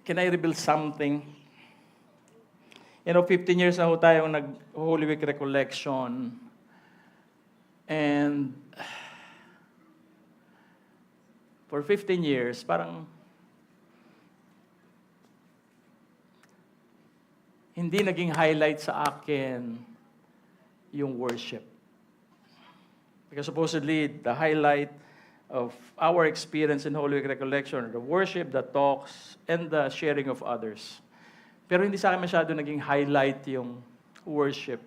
Can I reveal something? 15 years na ho tayong nag-Holy Week recollection. And for 15 years, parang hindi naging highlight sa akin yung worship. Because supposedly, the highlight of our experience in Holy Week recollection, the worship, the talks, and the sharing of others. Pero hindi sa akin masyado naging highlight yung worship.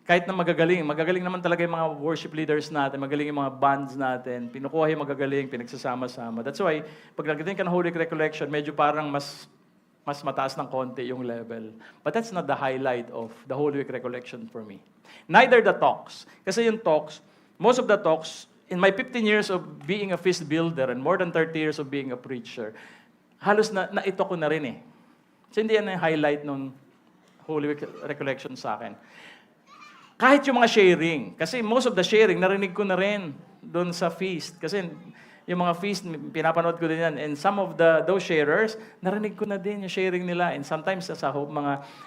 Kahit na magagaling naman talaga yung mga worship leaders natin, magaling yung mga bands natin, pinukuha yung magagaling, pinagsasama-sama. That's why, pag nagdating ka ng Holy Week recollection, medyo parang mas mataas ng konti yung level. But that's not the highlight of the Holy Week recollection for me. Neither the talks. Kasi yung talks, most of the talks, in my 15 years of being a feast builder and more than 30 years of being a preacher, halos na ito ko na rin eh. So hindi yan yung highlight ng Holy Week recollection sa akin. Kahit yung mga sharing, kasi most of the sharing, narinig ko na rin doon sa feast. Kasi yung mga feast, pinapanood ko din yan. And some of those sharers, narinig ko na din yung sharing nila. And sometimes sa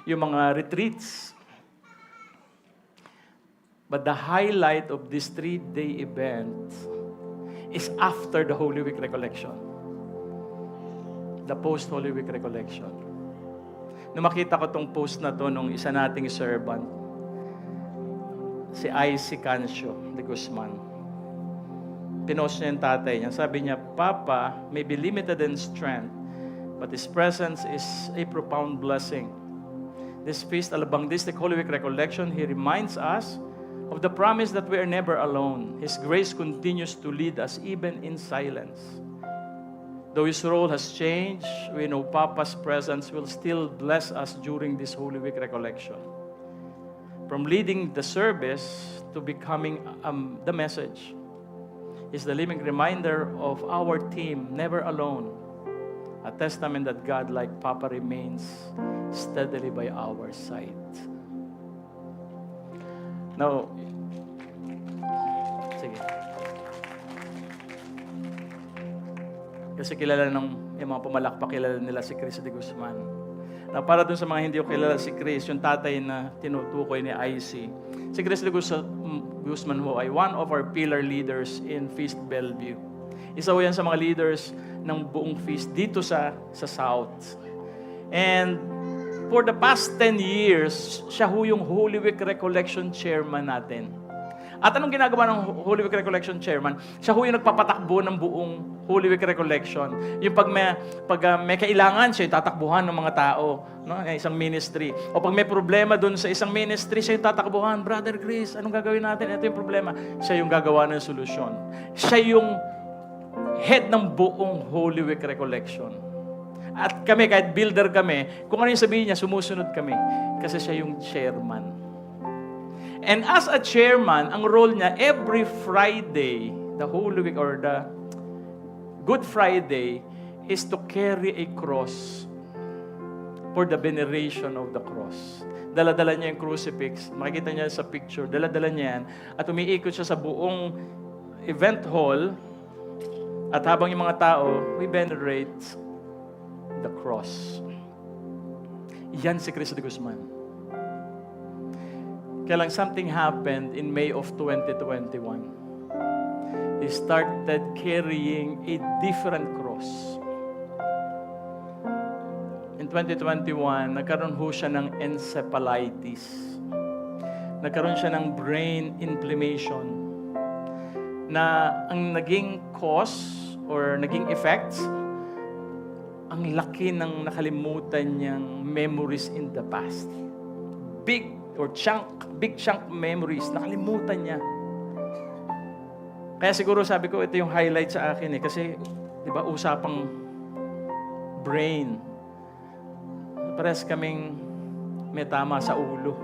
yung mga retreats. But the highlight of this 3-day event is after the Holy Week recollection. The post-Holy Week recollection. Nung makita ko tong post na to nung isa nating servant, si Isaac Cancio de Guzman. Pinost niya yung tatay niya. Sabi niya, Papa may be limited in strength, but His presence is a profound blessing. This feast, Alabang District Holy Week recollection, He reminds us of the promise that we are never alone. His grace continues to lead us even in silence. Though His role has changed, we know Papa's presence will still bless us during this Holy Week recollection. From leading the service to becoming the message is the living reminder of our team, never alone. A testament that God, like Papa, remains steadily by our side. Now, sige. Kasi kilala yung mga pumalakpak, kilala nila si Chris de Guzman. Na para dun sa mga hindi ko kilala si Chris, yung tatay na tinutukoy ni IC. Si Chris de Guzman ho ay one of our pillar leaders in Feast Bellevue. Isa ho yan sa mga leaders ng buong Feast dito sa South. And for the past 10 years, siya ho yung Holy Week Recollection Chairman natin. At anong ginagawa ng Holy Week Recollection Chairman? Siya ho yung nagpapatakbo ng buong Holy Week Recollection. Yung pag may kailangan, siya yung tatakbuhan ng mga tao, no? Isang ministry. O pag may problema dun sa isang ministry, siya yung tatakbuhan. Brother Chris, anong gagawin natin? Ito yung problema. Siya yung gagawa ng solusyon. Siya yung head ng buong Holy Week Recollection. At kami, kahit builder kami, kung ano yung sabihin niya, sumusunod kami. Kasi siya yung chairman. And as a chairman, ang role niya, every Friday, the Holy Week or the Good Friday, is to carry a cross for the veneration of the cross. Dala-dala niya yung crucifix. Makikita niya sa picture. Dala-dala niya yan. At umiikot siya sa buong event hall. At habang yung mga tao, we venerate the cross. Yan si Chris de Guzman. Kaya lang something happened in May of 2021. He started carrying a different cross. In 2021, nagkaroon ho siya ng encephalitis. Nagkaroon siya ng brain inflammation na ang naging cause or naging effects, ang laki ng nakalimutan niyang memories in the past. Big chunk memories, nakalimutan niya. Kaya siguro sabi ko, ito yung highlight sa akin eh. Kasi, di ba, usapang brain. Parehas kaming may tama sa ulo.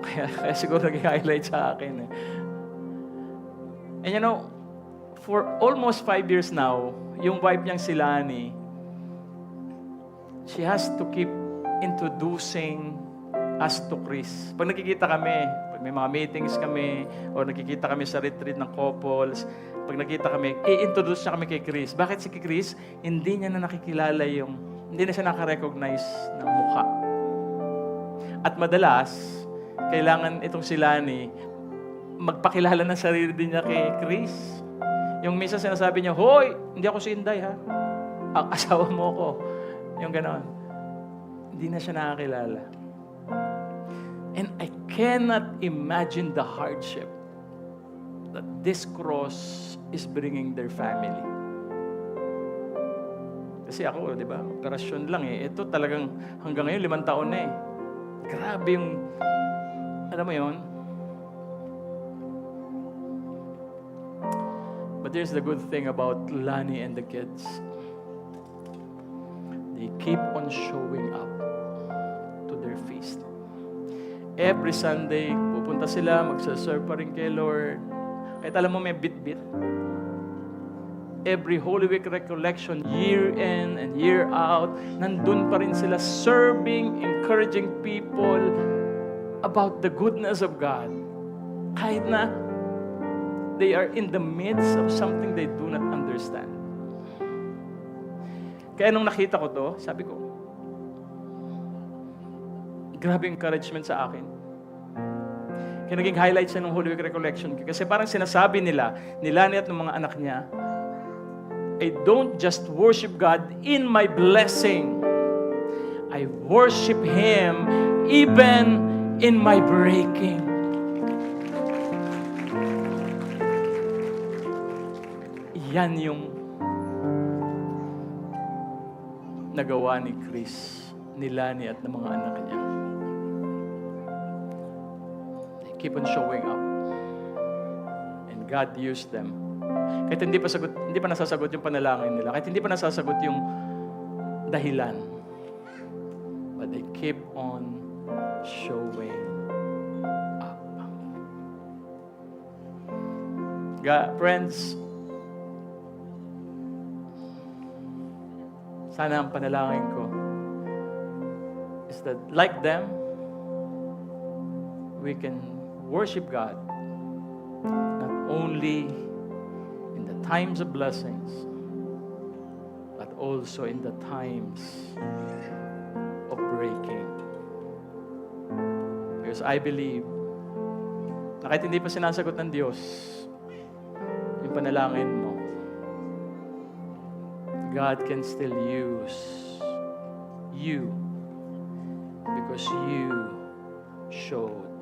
Kaya siguro naging highlight sa akin eh. And you know, for almost 5 years now, yung wife niyang si Lani, she has to keep introducing us to Chris. Pag nakikita kami, Pag may mga meetings kami, o nakikita kami sa retreat ng couples, pag nakita kami, i-introduce niya kami kay Chris. Bakit si Chris? Hindi niya na nakikilala hindi na siya nakarecognize ng mukha. At madalas, kailangan itong si Lani magpakilala ng sarili din niya kay Chris. Yung minsan sinasabi niya, "Hoy, hindi ako si Inday ha. Ang asawa mo ko." Yung gano'n. Hindi na siya nakakilala. And I cannot imagine the hardship that this cross is bringing their family. Kasi ako, di ba, operasyon lang eh. Ito talagang hanggang ngayon, 5 taon na eh. Grabe yung, alam mo yun? But here's the good thing about Lani and the kids. They keep on showing up to their feast. Every Sunday, pupunta sila, magsaserve pa rin kay Lord. Kahit alam mo may bit-bit. Every Holy Week recollection, year in and year out, nandun pa rin sila serving, encouraging people about the goodness of God. Kahit na they are in the midst of something they do not understand. Kaya nung nakita ko to, sabi ko, grabe encouragement sa akin. Kaya naging highlight siya ng Holy Week recollection. Kasi parang sinasabi nila, ni Lani at ng mga anak niya, I don't just worship God in my blessing. I worship Him even in my breaking. Yan yung nagawa ni Chris, ni Lani at ng mga anak niya. They keep on showing up. And God used them. Kahit hindi pa nasasagot yung panalangin nila, kahit hindi pa nasasagot yung dahilan. But they keep on showing up. Friends, sana ang panalangin ko is that like them, we can worship God not only in the times of blessings, but also in the times of breaking. Because I believe na kahit hindi pa sinasagot ng Diyos yung panalangin mo, God can still use you because you showed